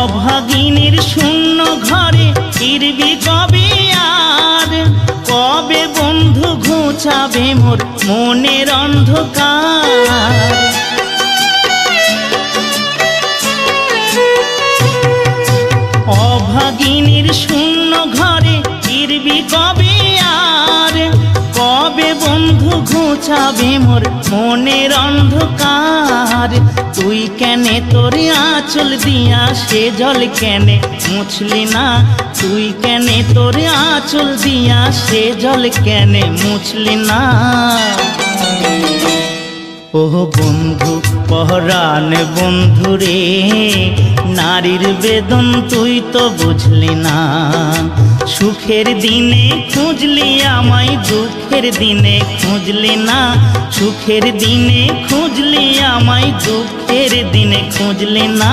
অভাগিনীর শূন্য ঘরে ফিরবি কবে আর, কবে বন্ধু ঘুচাবে মোর মনের অন্ধকার। অভাগিনীর শূন্য ঘরে ফিরবি কবে আর, কবে বন্ধু ঘুচাবে মোর মনের অন্ধকার। তুই কেনে তোর আঁচল দিয়া সে জল কেনে মুছলি না, তুই কেনে তোর আঁচল দিয়া সে জল কেনে মুছলি না। ও বন্ধু পহরান বন্ধু রে, নারীর বেদন তুই তো বুঝলি না। সুখের দিনে খুঁজলি আমায়, দুঃখের দিনে খুঁজলি না। সুখের দিনে খুঁজলি আমায়, দুঃখের দিনে খুঁজলি না।